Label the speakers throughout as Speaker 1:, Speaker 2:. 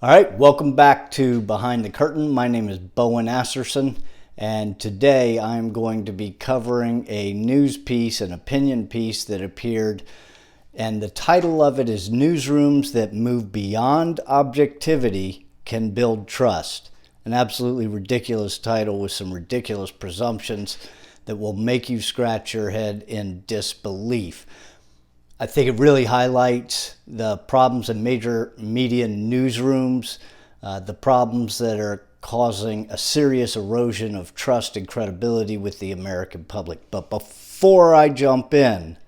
Speaker 1: All right, welcome back to Behind the Curtain. My name is Bowen Asserson, and today I'm going to be covering a news piece, an opinion piece that appeared, and the title of it is Newsrooms That Move Beyond Objectivity Can Build Trust. An absolutely ridiculous title with some ridiculous presumptions that will make you scratch your head in disbelief. I think it really highlights the problems in major media newsrooms, the problems that are causing a serious erosion of trust and credibility with the American public. But before I jump in,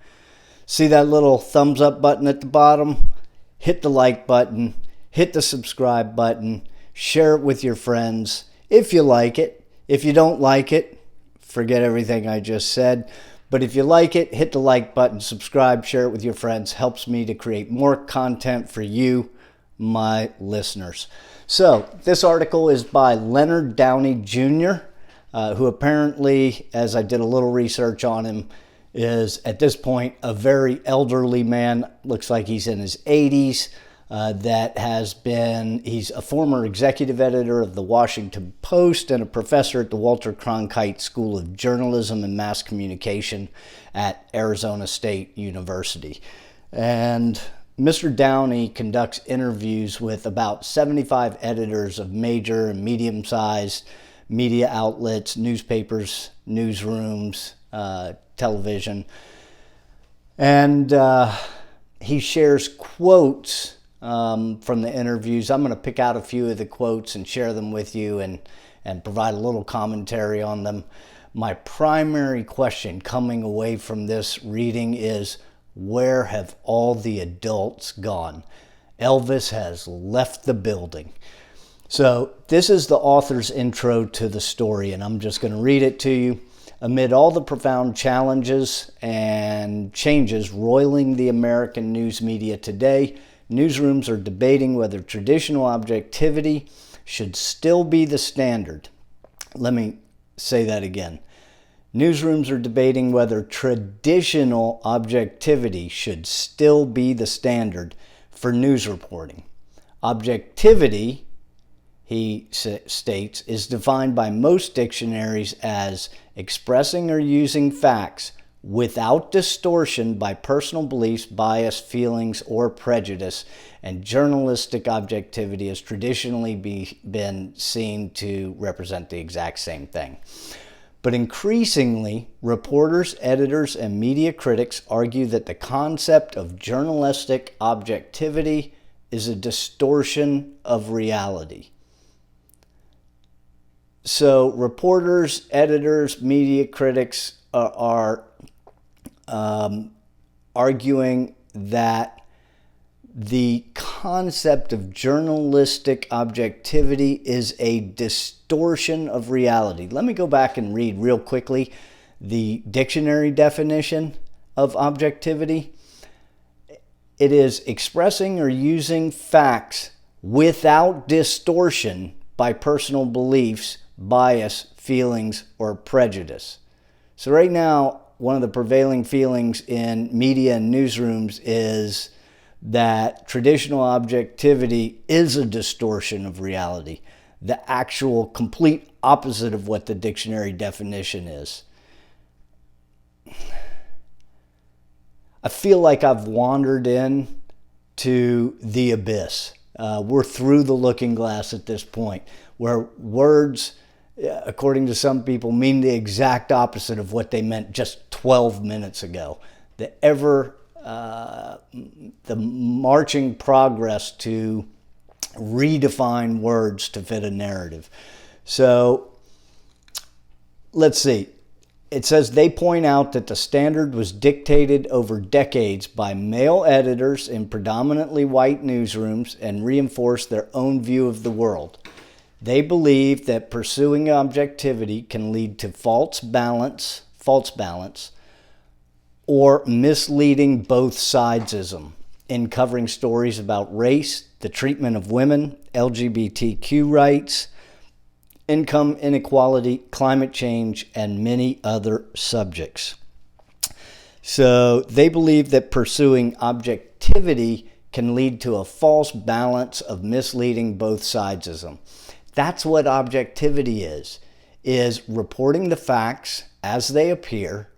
Speaker 1: see that little thumbs up button at the bottom? Hit the like button, hit the subscribe button, share it with your friends if you like it. If you don't like it, forget everything I just said. But if you like it, hit the like button, subscribe, share it with your friends. Helps me to create more content for you, my listeners. So this article is by Leonard Downey Jr., who apparently, as I did a little research on him, is at this point a very elderly man. Looks like he's in his 80s. He's a former executive editor of the Washington Post and a professor at the Walter Cronkite School of Journalism and Mass Communication at Arizona State University. And Mr. Downey conducts interviews with about 75 editors of major and medium-sized media outlets, newspapers, newsrooms, television. And he shares quotes from the interviews. I'm going to pick out a few of the quotes and share them with you and provide a little commentary on them. My primary question coming away from this reading is, where have all the adults gone? Elvis has left the building. So this is the author's intro to the story, and I'm just going to read it to you. Amid all the profound challenges and changes roiling the American news media today, newsrooms are debating whether traditional objectivity should still be the standard. Let me say that again. Newsrooms are debating whether traditional objectivity should still be the standard for news reporting. Objectivity, he states, is defined by most dictionaries as expressing or using facts without distortion by personal beliefs, bias, feelings, or prejudice, and journalistic objectivity has traditionally been seen to represent the exact same thing. But increasingly, reporters, editors, and media critics argue that the concept of journalistic objectivity is a distortion of reality. So reporters, editors, media critics are arguing that the concept of journalistic objectivity is a distortion of reality. Let me go back and read real quickly the dictionary definition of objectivity. It is expressing or using facts without distortion by personal beliefs, bias, feelings, or prejudice. So right now, one of the prevailing feelings in media and newsrooms is that traditional objectivity is a distortion of reality, the actual complete opposite of what the dictionary definition is. I feel like I've wandered in to the abyss. We're through the looking glass at this point, where words, according to some people, mean the exact opposite of what they meant just 12 minutes ago. The marching progress to redefine words to fit a narrative. So let's see. It says they point out that the standard was dictated over decades by male editors in predominantly white newsrooms and reinforced their own view of the world. They believe that pursuing objectivity can lead to false balance, or misleading both sidesism in covering stories about race, the treatment of women, LGBTQ rights, income inequality, climate change, and many other subjects. So they believe that pursuing objectivity can lead to a false balance of misleading both sidesism. That's what objectivity is reporting the facts as they appear.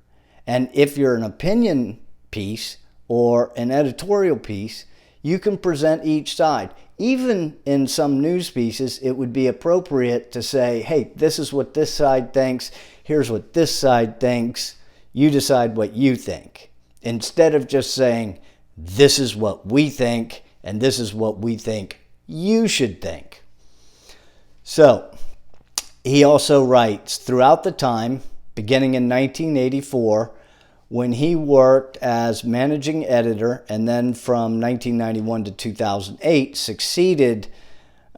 Speaker 1: And if you're an opinion piece or an editorial piece, you can present each side. Even in some news pieces, it would be appropriate to say, hey, this is what this side thinks. Here's what this side thinks. You decide what you think. Instead of just saying, this is what we think, and this is what we think you should think. So, he also writes, throughout the time, beginning in 1984, when he worked as managing editor, and then from 1991 to 2008, succeeded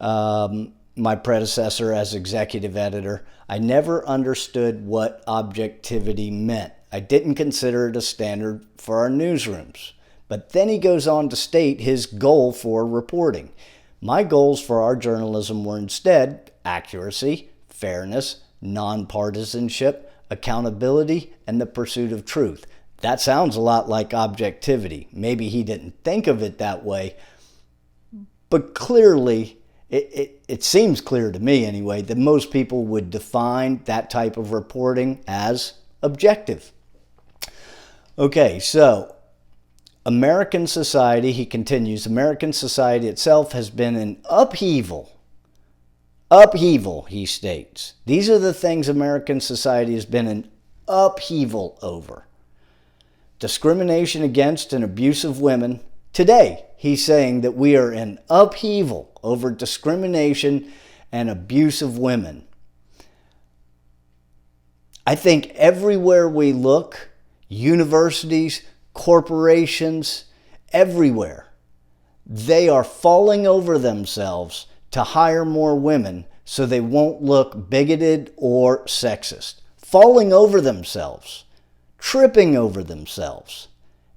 Speaker 1: my predecessor as executive editor, I never understood what objectivity meant. I didn't consider it a standard for our newsrooms. But then he goes on to state his goal for reporting. My goals for our journalism were instead accuracy, fairness, nonpartisanship, accountability, and the pursuit of truth. That sounds a lot like objectivity. Maybe he didn't think of it that way, but clearly, it seems clear to me anyway, that most people would define that type of reporting as objective. Okay, so American society, he continues, American society itself has been in upheaval. Upheaval, he states. These are the things American society has been in upheaval over. Discrimination against and abuse of women. Today, he's saying that we are in upheaval over discrimination and abuse of women. I think everywhere we look, universities, corporations, everywhere, they are falling over themselves to hire more women so they won't look bigoted or sexist. Falling over themselves, tripping over themselves.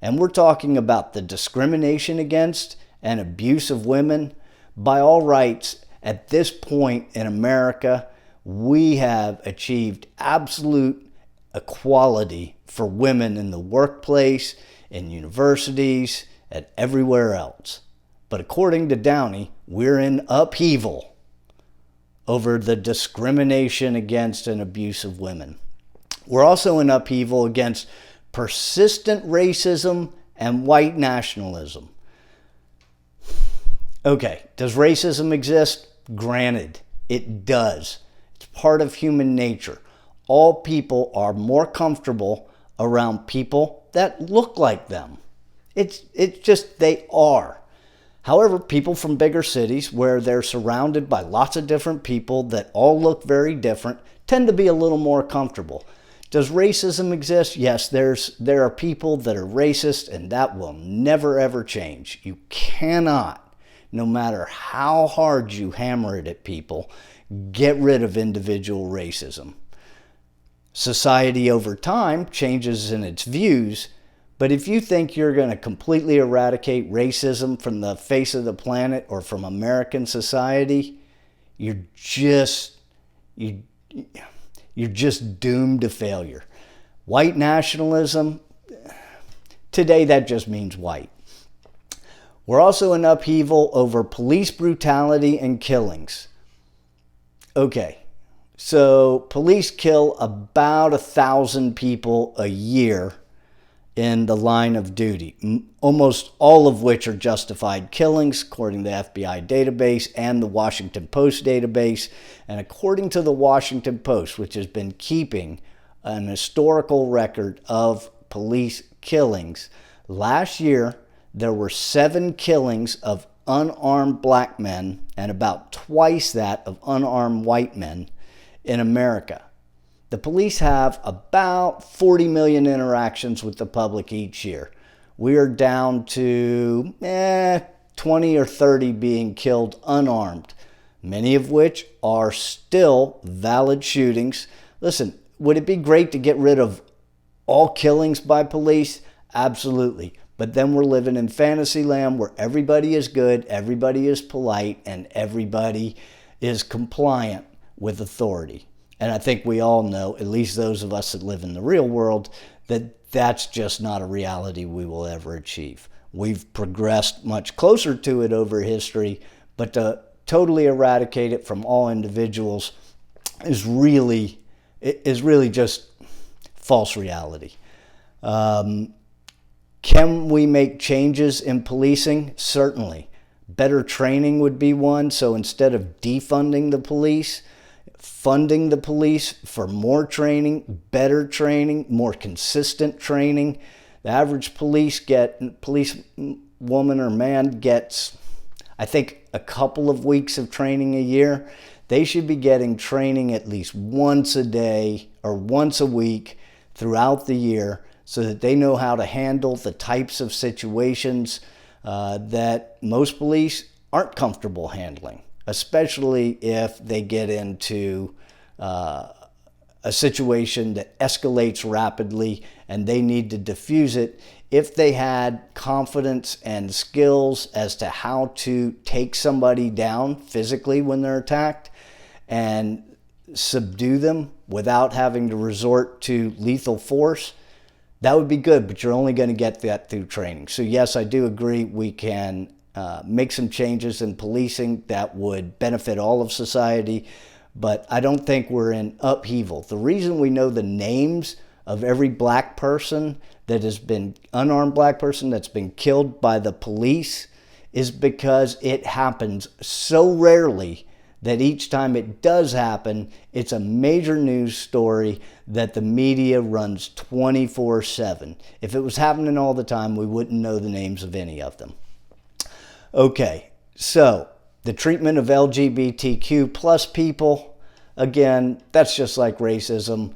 Speaker 1: And we're talking about the discrimination against and abuse of women. By all rights, at this point in America, we have achieved absolute equality for women in the workplace, in universities, and everywhere else. But according to Downey, we're in upheaval over the discrimination against and abuse of women. We're also in upheaval against persistent racism and white nationalism. Okay, does racism exist? Granted, it does. It's part of human nature. All people are more comfortable around people that look like them. It's just they are. However, people from bigger cities where they're surrounded by lots of different people that all look very different tend to be a little more comfortable. Does racism exist? Yes, there are people that are racist, and that will never ever change. You cannot, no matter how hard you hammer it at people, get rid of individual racism. Society over time changes in its views, but if you think you're going to completely eradicate racism from the face of the planet or from American society, you're just doomed to failure. White nationalism, today that just means white. We're also in upheaval over police brutality and killings. Okay, so police kill about 1,000 people a year in the line of duty, almost all of which are justified killings, according to the FBI database and the Washington Post database. And according to the Washington Post, which has been keeping an historical record of police killings, last year there were 7 killings of unarmed black men and about twice that of unarmed white men in America. The police have about 40 million interactions with the public each year. We are down to 20 or 30 being killed unarmed, many of which are still valid shootings. Listen, would it be great to get rid of all killings by police? Absolutely. But then we're living in fantasy land where everybody is good, everybody is polite, and everybody is compliant with authority. And I think we all know, at least those of us that live in the real world, that that's just not a reality we will ever achieve. We've progressed much closer to it over history, but to totally eradicate it from all individuals is really just false reality. Can we make changes in policing? Certainly. Better training would be one. So instead of defunding the police, funding the police for more training, better training, more consistent training. The average police woman or man gets, I think, a couple of weeks of training a year. They should be getting training at least once a day or once a week throughout the year so that they know how to handle the types of situations that most police aren't comfortable handling, especially if they get into a situation that escalates rapidly and they need to diffuse it. If they had confidence and skills as to how to take somebody down physically when they're attacked and subdue them without having to resort to lethal force, that would be good, but you're only going to get that through training. So yes, I do agree we can make some changes in policing that would benefit all of society, but I don't think we're in upheaval. The reason we know the names of every black person that has been, unarmed black person that's been killed by the police is because it happens so rarely that each time it does happen, it's a major news story that the media runs 24/7. If it was happening all the time, we wouldn't know the names of any of them. Okay, so the treatment of LGBTQ plus people, again, that's just like racism.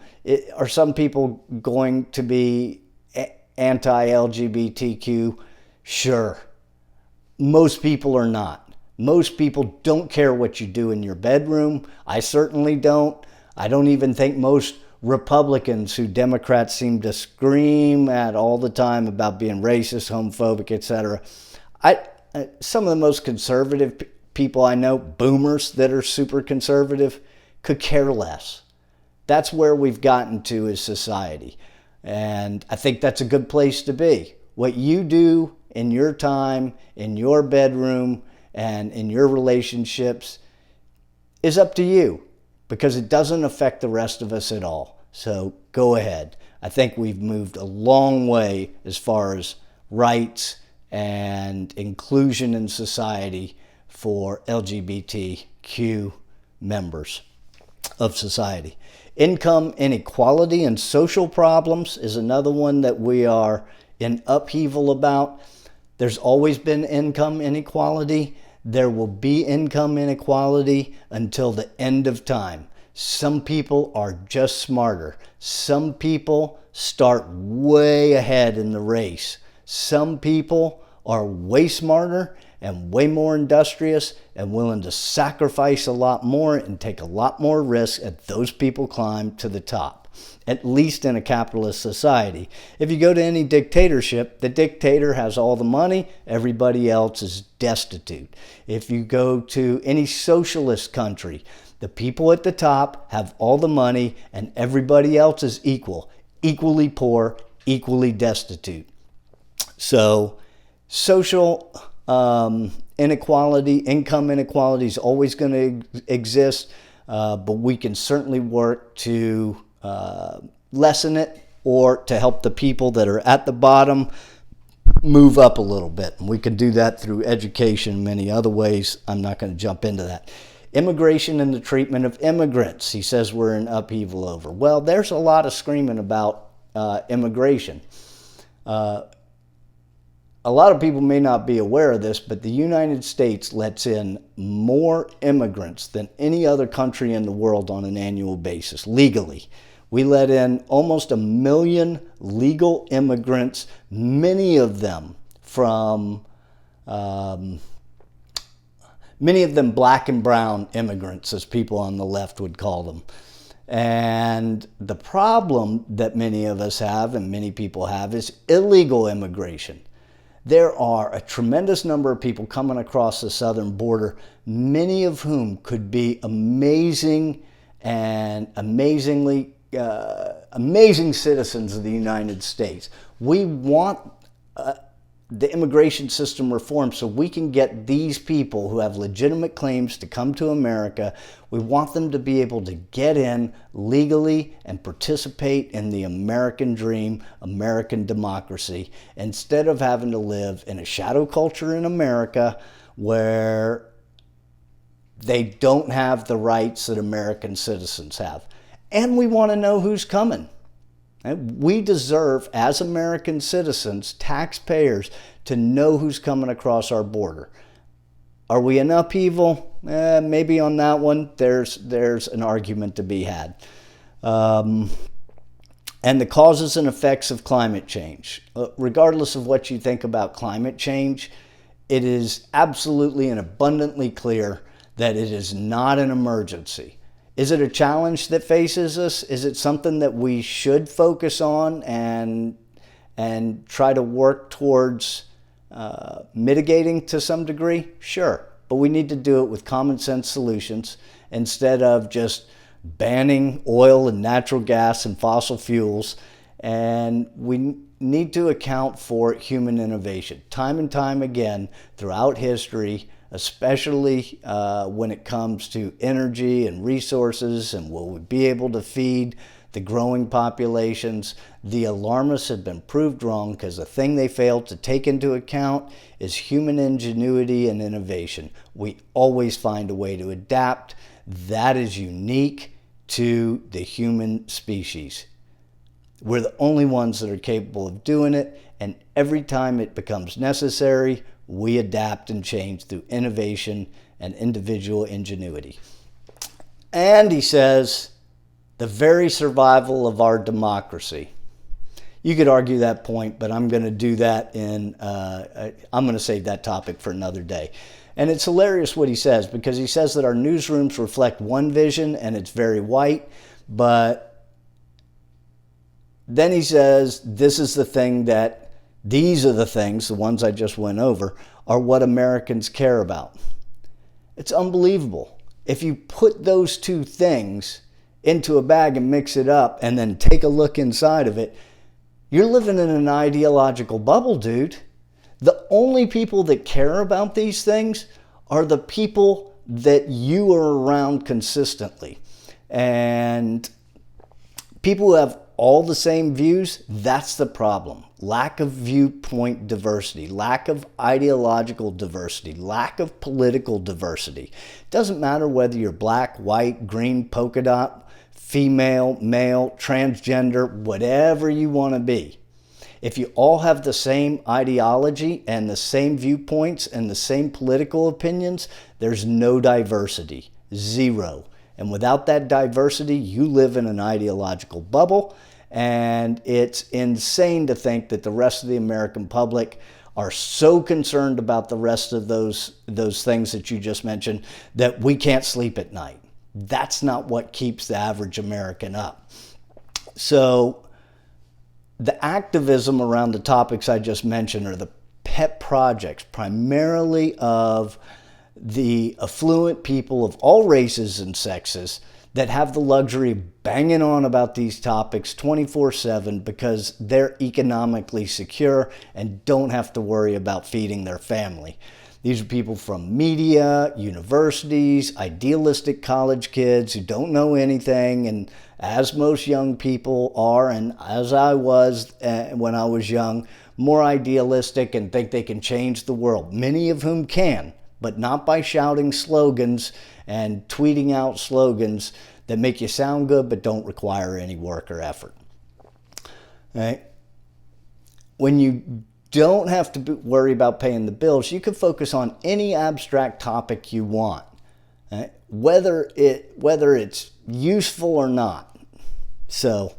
Speaker 1: Are some people going to be anti-LGBTQ? Sure. Most people are not. Most people don't care what you do in your bedroom. I certainly don't. I don't even think most Republicans, who Democrats seem to scream at all the time about being racist, homophobic, etc. Some of the most conservative people I know, boomers that are super conservative, could care less. That's where we've gotten to as society. And I think that's a good place to be. What you do in your time, in your bedroom, and in your relationships is up to you, because it doesn't affect the rest of us at all. So go ahead. I think we've moved a long way as far as rights and inclusion in society for LGBTQ members of society. Income inequality and social problems is another one that we are in upheaval about. There's always been income inequality. There will be income inequality until the end of time. Some people are just smarter. Some people start way ahead in the race. Some people are way smarter and way more industrious and willing to sacrifice a lot more and take a lot more risks, and those people climb to the top, at least in a capitalist society. If you go to any dictatorship, the dictator has all the money, everybody else is destitute. If you go to any socialist country, the people at the top have all the money and everybody else is equally poor, equally destitute. So social inequality, income inequality is always going to exist, but we can certainly work to lessen it or to help the people that are at the bottom move up a little bit. And we can do that through education and many other ways. I'm not going to jump into that. Immigration and the treatment of immigrants, he says we're in upheaval over. Well, there's a lot of screaming about immigration. A lot of people may not be aware of this, but the United States lets in more immigrants than any other country in the world on an annual basis, legally. We let in almost 1 million legal immigrants, many of them black and brown immigrants, as people on the left would call them. And the problem that many of us have and many people have is illegal immigration. There are a tremendous number of people coming across the southern border, many of whom could be amazing citizens of the United States. We want the immigration system reformed so we can get these people who have legitimate claims to come to America. We want them to be able to get in legally and participate in the American dream, American democracy, instead of having to live in a shadow culture in America where they don't have the rights that American citizens have. And we want to know who's coming. We deserve, as American citizens, taxpayers, to know who's coming across our border. Are we in upheaval? Maybe on that one, there's an argument to be had. And the causes and effects of climate change. Regardless of what you think about climate change, it is absolutely and abundantly clear that it is not an emergency. Is it a challenge that faces us? Is it something that we should focus on and try to work towards mitigating to some degree? Sure, but we need to do it with common sense solutions instead of just banning oil and natural gas and fossil fuels. And we need to account for human innovation. Time and time again throughout history, especially when it comes to energy and resources and will we be able to feed the growing populations, the alarmists have been proved wrong because the thing they failed to take into account is human ingenuity and innovation. We always find a way to adapt. That is unique to the human species. We're the only ones that are capable of doing it, and every time it becomes necessary, we adapt and change through innovation and individual ingenuity. And he says, the very survival of our democracy. You could argue that point, but I'm going to do that I'm going to save that topic for another day. And it's hilarious what he says, because he says that our newsrooms reflect one vision and it's very white, but then he says this is the thing that these are the things, the ones I just went over, are what Americans care about. It's unbelievable. If you put those two things into a bag and mix it up and then take a look inside of it, you're living in an ideological bubble, dude. The only people that care about these things are the people that you are around consistently. And people who have all the same views, that's the problem. Lack of viewpoint diversity, lack of ideological diversity, lack of political diversity. It doesn't matter whether you're black, white, green, polka dot, female, male, transgender, whatever you want to be. If you all have the same ideology and the same viewpoints and the same political opinions, there's no diversity, zero. And without that diversity, you live in an ideological bubble, and it's insane to think that the rest of the American public are so concerned about the rest of those things that you just mentioned that we can't sleep at night. That's not what keeps the average American up. So the activism around the topics I just mentioned are the pet projects, primarily of the affluent people of all races and sexes that have the luxury of banging on about these topics 24/7 because they're economically secure and don't have to worry about feeding their family. These are people from media, universities, idealistic college kids who don't know anything, and as most young people are, and as I was when I was young, more idealistic and think they can change the world. Many of whom can, but not by shouting slogans and tweeting out slogans that make you sound good but don't require any work or effort. Right? When you don't have to worry about paying the bills, you can focus on any abstract topic you want, right? whether it's useful or not. So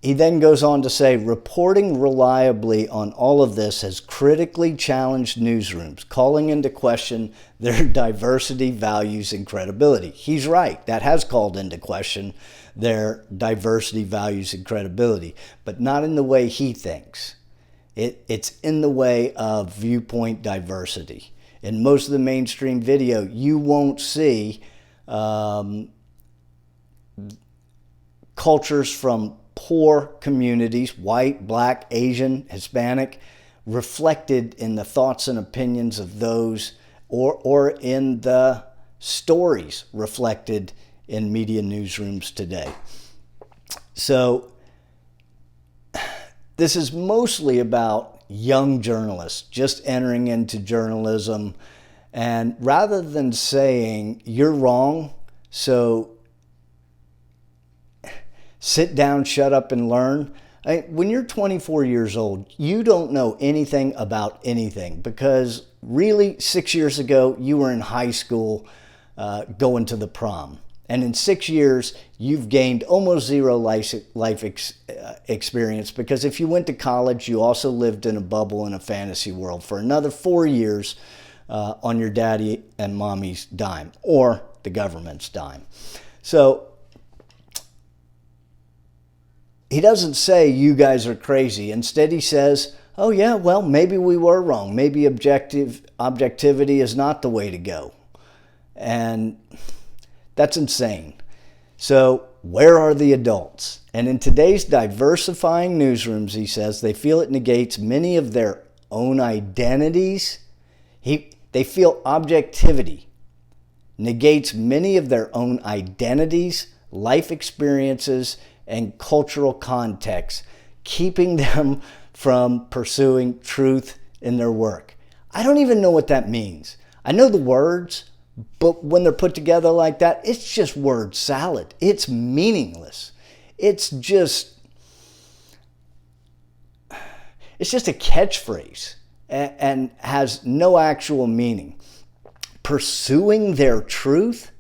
Speaker 1: he then goes on to say, reporting reliably on all of this has critically challenged newsrooms, calling into question their diversity, values, and credibility. He's right. That has called into question their diversity, values, and credibility, but not in the way he thinks. It's in the way of viewpoint diversity. In most of the mainstream video, you won't see cultures from poor communities, white, black, Asian, Hispanic, reflected in the thoughts and opinions of those, or in the stories reflected in media newsrooms today. So this is mostly about young journalists just entering into journalism, and rather than saying you're wrong, so sit down, shut up, and learn. When you're 24 years old, you don't know anything about anything, because really 6 years ago, you were in high school going to the prom. And in 6 years, you've gained almost zero life experience, because if you went to college, you also lived in a bubble in a fantasy world for another 4 years on your daddy and mommy's dime, or the government's dime. So he doesn't say you guys are crazy. Instead, he says, oh yeah, well, maybe we were wrong. Maybe objectivity is not the way to go. And that's insane. So where are the adults? And in today's diversifying newsrooms, he says, they feel it negates many of their own identities. They feel objectivity negates many of their own identities, life experiences, and cultural context, keeping them from pursuing truth in their work. I don't even know what that means. I know the words, but when they're put together like that, it's just word salad. It's meaningless. It's just a catchphrase and has no actual meaning. Pursuing their truth?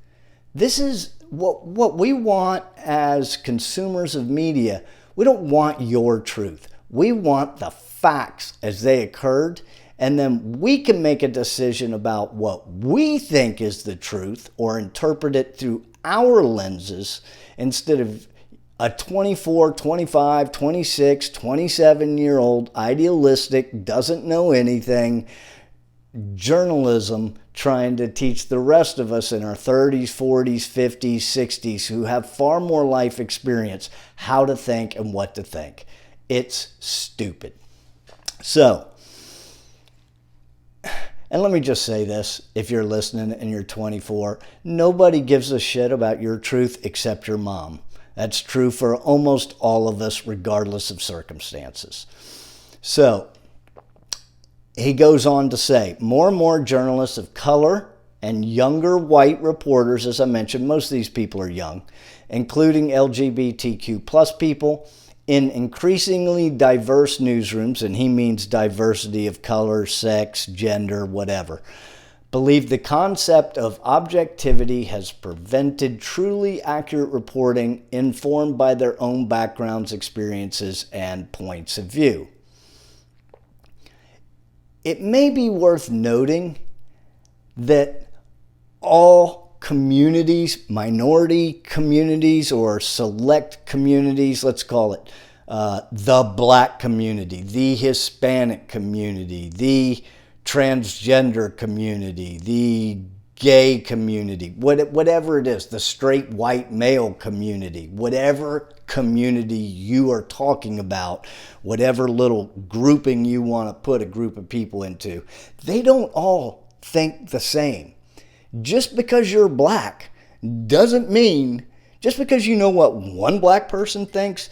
Speaker 1: This is what we want as consumers of media. We don't want your truth. We want the facts as they occurred, and then we can make a decision about what we think is the truth, or interpret it through our lenses, instead of a 24, 25, 26, 27-year-old idealistic, doesn't know anything journalism trying to teach the rest of us in our 30s, 40s, 50s, 60s, who have far more life experience, how to think and what to think. It's stupid. So, and let me just say this, if you're listening and you're 24, nobody gives a shit about your truth except your mom. That's true for almost all of us, regardless of circumstances. So, he goes on to say, more and more journalists of color and younger white reporters, as I mentioned, most of these people are young, including LGBTQ plus people, in increasingly diverse newsrooms, and he means diversity of color, sex, gender, whatever, believe the concept of objectivity has prevented truly accurate reporting informed by their own backgrounds, experiences, and points of view. It may be worth noting that all communities, minority communities, or select communities, let's call it the black community, the Hispanic community, the transgender community, the gay community, whatever it is, the straight white male community, whatever community you are talking about, whatever little grouping you want to put a group of people into, they don't all think the same. Just because you're black doesn't mean, just because you know what one black person thinks,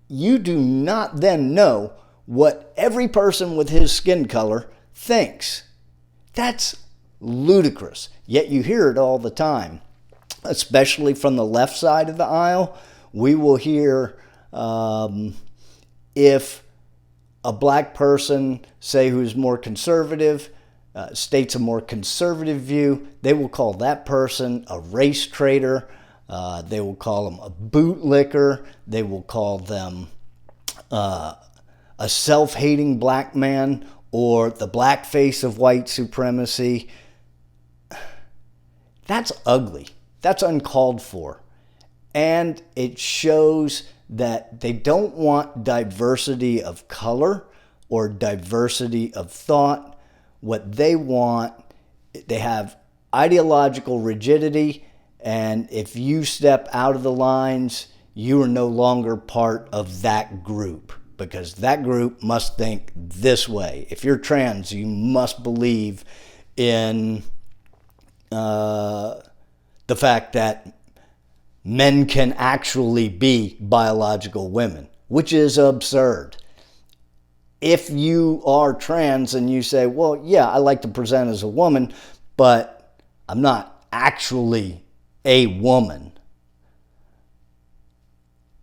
Speaker 1: you do not then know what every person with his skin color thinks. That's ludicrous. Yet you hear it all the time, especially from the left side of the aisle. We will hear if a black person, say, who's more conservative, states a more conservative view, they will call that person a race traitor. They will call them a bootlicker. They will call them a self-hating black man, or the black face of white supremacy. That's ugly. That's uncalled for. And it shows that they don't want diversity of color or diversity of thought. What they want, they have ideological rigidity, and if you step out of the lines, you are no longer part of that group, because that group must think this way. If you're trans, you must believe in the fact that men can actually be biological women, which is absurd. If you are trans and you say, well, yeah, I like to present as a woman, but I'm not actually a woman,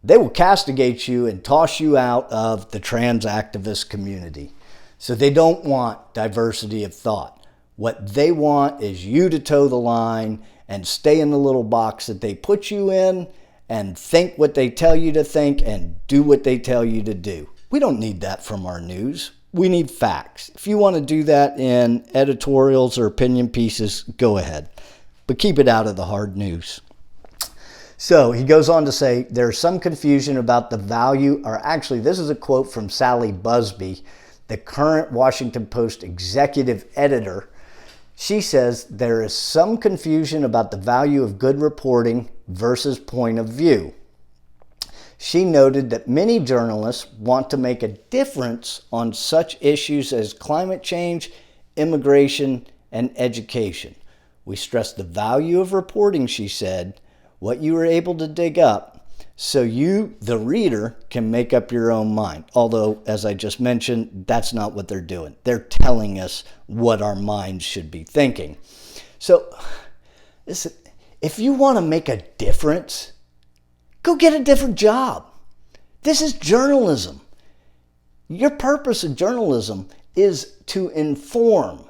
Speaker 1: they will castigate you and toss you out of the trans activist community. So they don't want diversity of thought. What they want is you to toe the line and stay in the little box that they put you in and think what they tell you to think and do what they tell you to do. We don't need that from our news. We need facts. If you want to do that in editorials or opinion pieces, go ahead. But keep it out of the hard news. So he goes on to say, there's some confusion about the value, or actually this is a quote from Sally Busby, the current Washington Post executive editor. She says there is some confusion about the value of good reporting versus point of view. She noted that many journalists want to make a difference on such issues as climate change, immigration, and education. We stress the value of reporting, she said, what you were able to dig up, so you, the reader, can make up your own mind. Although, as I just mentioned, that's not what they're doing. They're telling us what our minds should be thinking. So, listen, if you want to make a difference, go get a different job. This is journalism. Your purpose of journalism is to inform,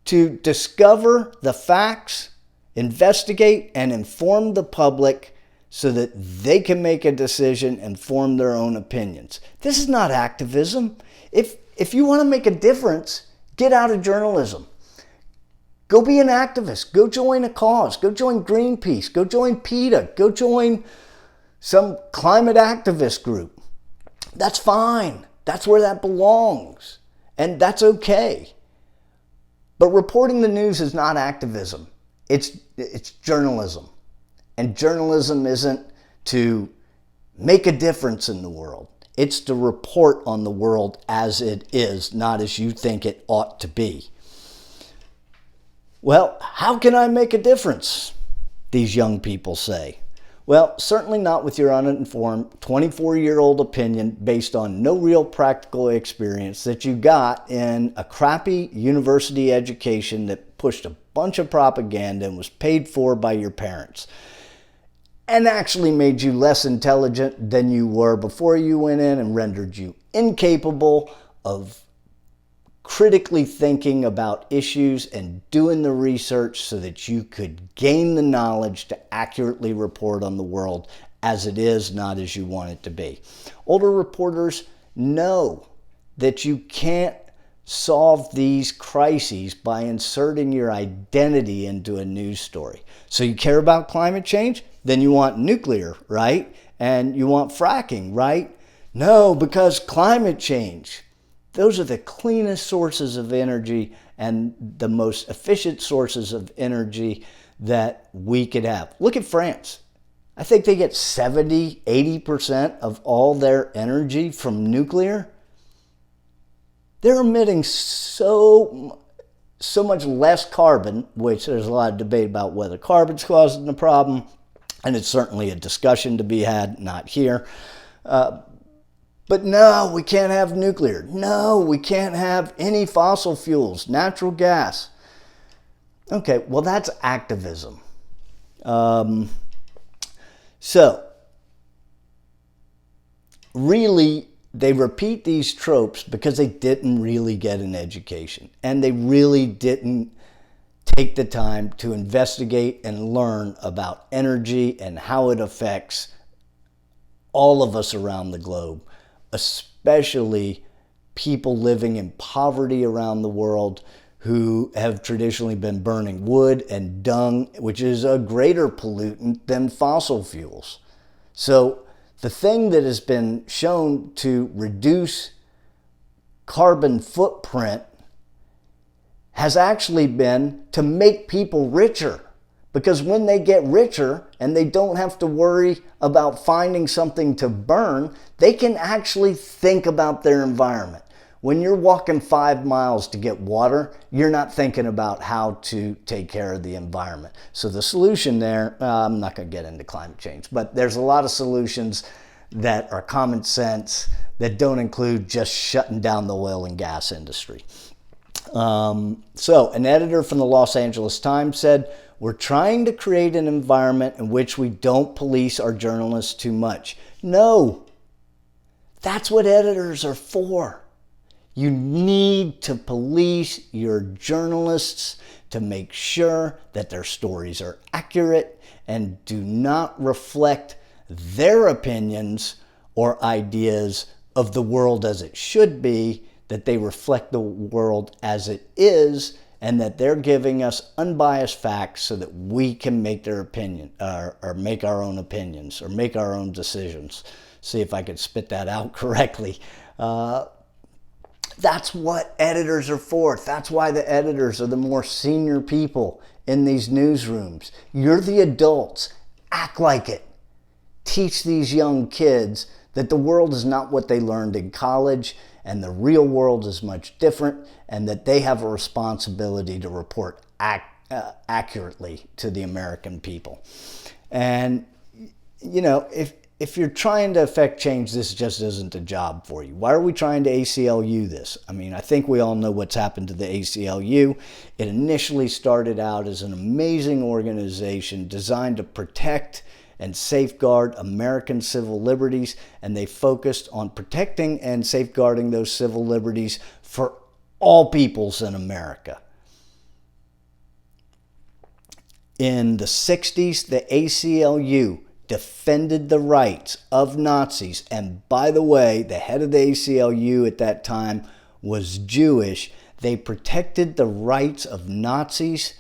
Speaker 1: to discover the facts, investigate and inform the public so that they can make a decision and form their own opinions. This is not activism. If you want to make a difference, get out of journalism. Go be an activist. Go join a cause. Go join Greenpeace. Go join PETA. Go join some climate activist group. That's fine. That's where that belongs. And that's okay. But reporting the news is not activism. It's journalism. And journalism isn't to make a difference in the world. It's to report on the world as it is, not as you think it ought to be. Well, how can I make a difference? These young people say. Well, certainly not with your uninformed 24-year-old opinion based on no real practical experience that you got in a crappy university education that pushed a bunch of propaganda and was paid for by your parents and actually made you less intelligent than you were before you went in and rendered you incapable of critically thinking about issues and doing the research so that you could gain the knowledge to accurately report on the world as it is, not as you want it to be. Older reporters know that you can't solve these crises by inserting your identity into a news story. So you care about climate change? Then you want nuclear, right? And you want fracking, right? No, because climate change. Those are the cleanest sources of energy and the most efficient sources of energy that we could have. Look at France. I think they get 70, 80% of all their energy from nuclear. They're emitting so much less carbon, which there's a lot of debate about whether carbon's causing the problem, and it's certainly a discussion to be had, not here. But no, we can't have nuclear. No, we can't have any fossil fuels, natural gas. Okay, well, that's activism. So, really, they repeat these tropes because they didn't really get an education. And they really didn't take the time to investigate and learn about energy and how it affects all of us around the globe, especially people living in poverty around the world who have traditionally been burning wood and dung, which is a greater pollutant than fossil fuels. So the thing that has been shown to reduce carbon footprint has actually been to make people richer Because when they get richer and they don't have to worry about finding something to burn, they can actually think about their environment. When you're walking 5 miles to get water, you're not thinking about how to take care of the environment. So the solution there, I'm not going to get into climate change, but there's a lot of solutions that are common sense that don't include just shutting down the oil and gas industry. So an editor from the Los Angeles Times said, "We're trying to create an environment in which we don't police our journalists too much." No, that's what editors are for. You need to police your journalists to make sure that their stories are accurate and do not reflect their opinions or ideas of the world as it should be, that they reflect the world as it is, and that they're giving us unbiased facts so that we can make their opinion or make our own opinions or make our own decisions. See if I could spit that out correctly. That's what editors are for. That's why the editors are the more senior people in these newsrooms. You're the adults. Act like it. Teach these young kids that the world is not what they learned in college, and the real world is much different, and that they have a responsibility to report accurately to the American people. And, you know, if you're trying to affect change, this just isn't a job for you. Why are we trying to ACLU this? I mean, I think we all know what's happened to the ACLU. It initially started out as an amazing organization designed to protect and safeguard American civil liberties, and they focused on protecting and safeguarding those civil liberties for all peoples in America. In the 60s, the ACLU defended the rights of Nazis. And by the way, the head of the ACLU at that time was Jewish. They protected the rights of Nazis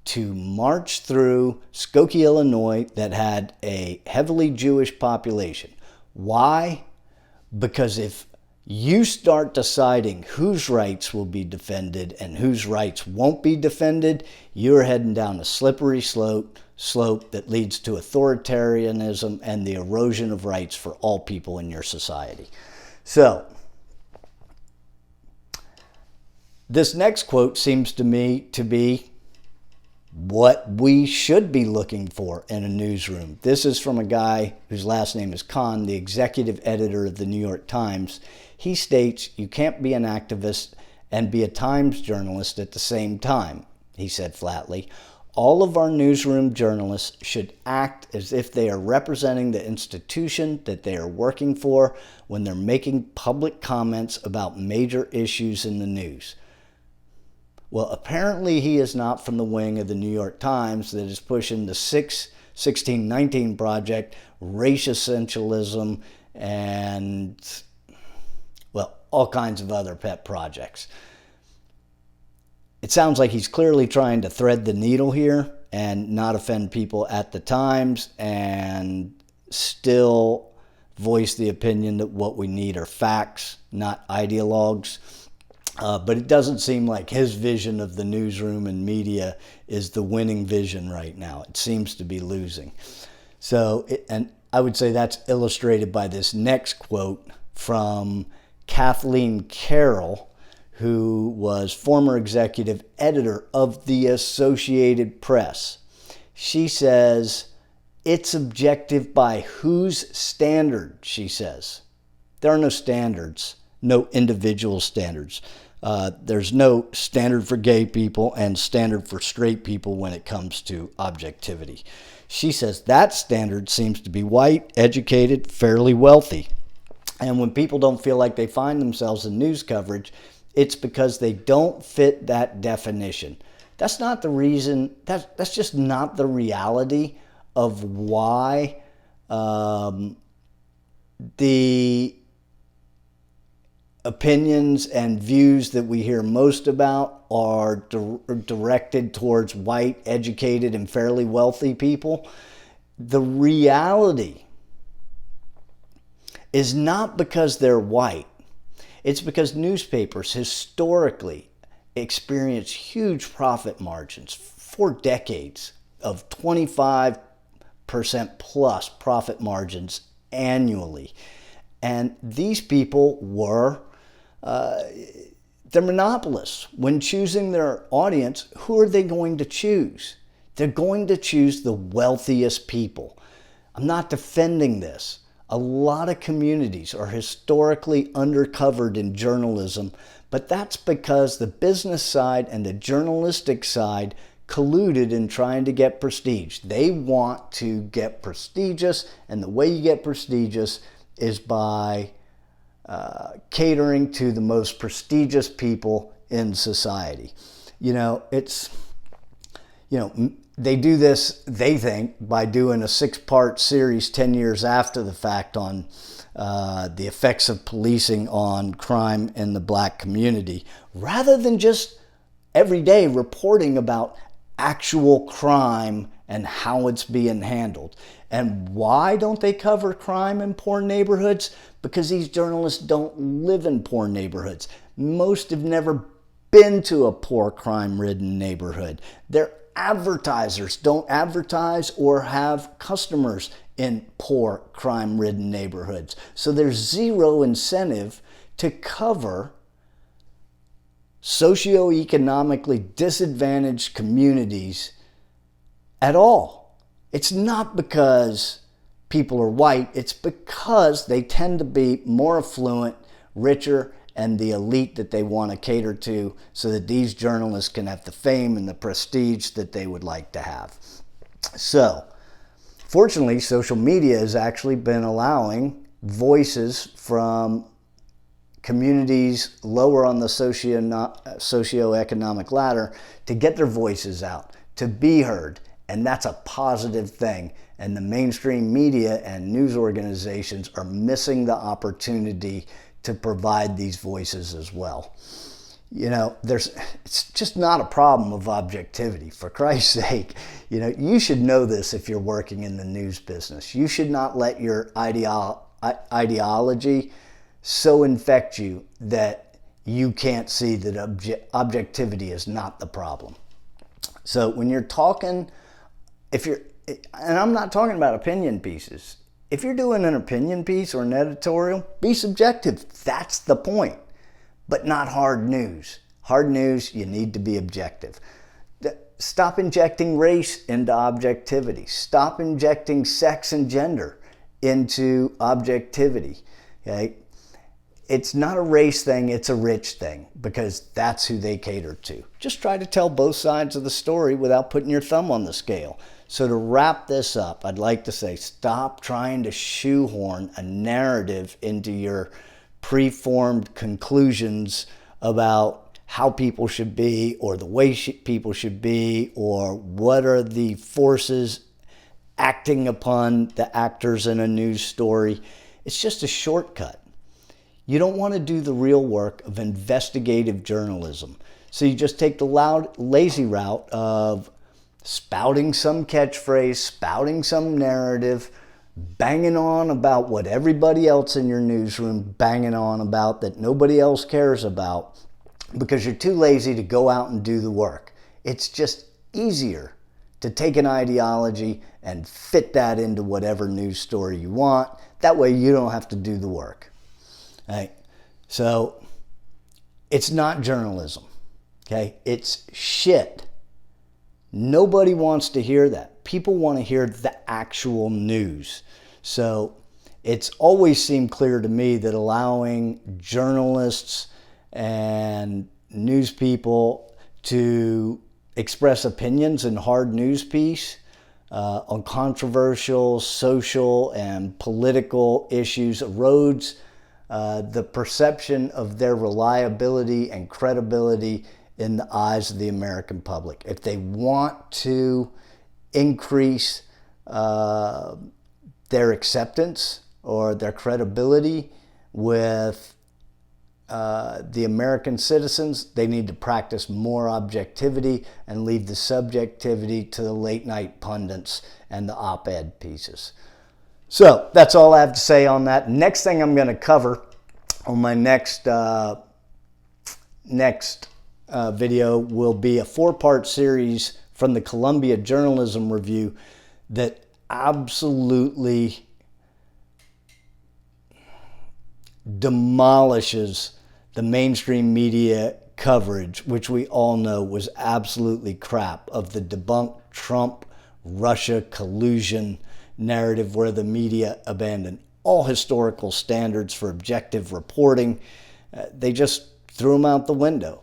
Speaker 1: to march through Skokie, Illinois, that had a heavily Jewish population. Why? Because if you start deciding whose rights will be defended and whose rights won't be defended, you're heading down a slippery slope that leads to authoritarianism and the erosion of rights for all people in your society. So, this next quote seems to me to be what we should be looking for in a newsroom. This is from a guy whose last name is Khan, the executive editor of the New York Times. He states, "You can't be an activist and be a Times journalist at the same time," he said flatly. "All of our newsroom journalists should act as if they are representing the institution that they are working for when they're making public comments about major issues in the news." Well, apparently he is not from the wing of the New York Times that is pushing the 1619 Project, race essentialism, and, well, all kinds of other pet projects. It sounds like he's clearly trying to thread the needle here and not offend people at the Times and still voice the opinion that what we need are facts, not ideologues. But it doesn't seem like his vision of the newsroom and media is the winning vision right now. It seems to be losing. So, and I would say that's illustrated by this next quote from Kathleen Carroll, who was former executive editor of the Associated Press. She says, "It's objective by whose standard," she says. There are no standards, no individual standards. There's no standard for gay people and standard for straight people when it comes to objectivity. She says that standard seems to be white, educated, fairly wealthy. And when people don't feel like they find themselves in news coverage, it's because they don't fit that definition. That's not the reason, that's just not the reality of why the opinions and views that we hear most about are directed towards white, educated, and fairly wealthy people. The reality is not because they're white. It's because newspapers historically experience huge profit margins for decades. of 25% plus profit margins annually. And these people were, they're monopolists. When choosing their audience, who are they going to choose? They're going to choose the wealthiest people. I'm not defending this. A lot of communities are historically undercovered in journalism, but that's because the business side and the journalistic side colluded in trying to get prestige. They want to get prestigious, and the way you get prestigious is by catering to the most prestigious people in society. They do this, they think, by doing a 6-part series 10 years after the fact on the effects of policing on crime in the black community, rather than just every day reporting about actual crime and how it's being handled. And why don't they cover crime in poor neighborhoods? Because these journalists don't live in poor neighborhoods. Most have never been to a poor, crime-ridden neighborhood. Their advertisers don't advertise or have customers in poor, crime-ridden neighborhoods. So there's zero incentive to cover socioeconomically disadvantaged communities at all. It's not because people are white, it's because they tend to be more affluent, richer, and the elite that they want to cater to, so that these journalists can have the fame and the prestige that they would like to have. So, fortunately, social media has actually been allowing voices from communities lower on the socioeconomic ladder to get their voices out, to be heard, and that's a positive thing. And the mainstream media and news organizations are missing the opportunity to provide these voices as well. It's just not a problem of objectivity. For Christ's sake, you should know this if you're working in the news business. You should not let your ideology so infect you that you can't see that objectivity is not the problem. So when you're talking, and I'm not talking about opinion pieces. If you're doing an opinion piece or an editorial, be subjective. That's the point. But not hard news. Hard news, you need to be objective. Stop injecting race into objectivity. Stop injecting sex and gender into objectivity. Okay? It's not a race thing, it's a rich thing, because that's who they cater to. Just try to tell both sides of the story without putting your thumb on the scale. So to wrap this up, I'd like to say, stop trying to shoehorn a narrative into your preformed conclusions about how people should be, or the way people should be, or what are the forces acting upon the actors in a news story. It's just a shortcut. You don't want to do the real work of investigative journalism. So you just take the lazy route of spouting some catchphrase, spouting some narrative, banging on about what everybody else in your newsroom banging on about that nobody else cares about, because you're too lazy to go out and do the work. It's just easier to take an ideology and fit that into whatever news story you want. That way you don't have to do the work. Right? So it's not journalism. Okay? It's shit. Nobody wants to hear that. People want to hear the actual news. So it's always seemed clear to me that allowing journalists and news people to express opinions in hard news piece on controversial social and political issues erodes the perception of their reliability and credibility in the eyes of the American public. If they want to increase their acceptance or their credibility with the American citizens, they need to practice more objectivity and leave the subjectivity to the late night pundits and the op-ed pieces. So that's all I have to say on that. Next thing I'm going to cover on my next video will be a 4-part series from the Columbia Journalism Review that absolutely demolishes the mainstream media coverage, which we all know was absolutely crap, of the debunked Trump-Russia collusion narrative, where the media abandoned all historical standards for objective reporting. They just threw them out the window.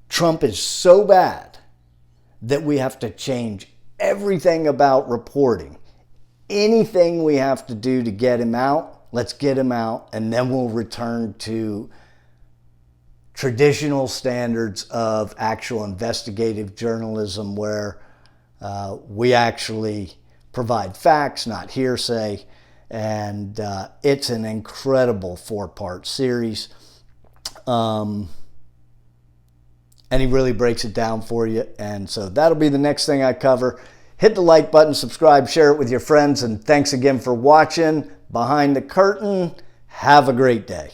Speaker 1: Trump is so bad that we have to change everything about reporting. Anything we have to do to get him out, let's get him out, and then we'll return to traditional standards of actual investigative journalism, where we actually provide facts, not hearsay. And it's an incredible 4-part series. And he really breaks it down for you. And so that'll be the next thing I cover. Hit the like button, subscribe, share it with your friends, and thanks again for watching Behind the Curtain. Have a great day.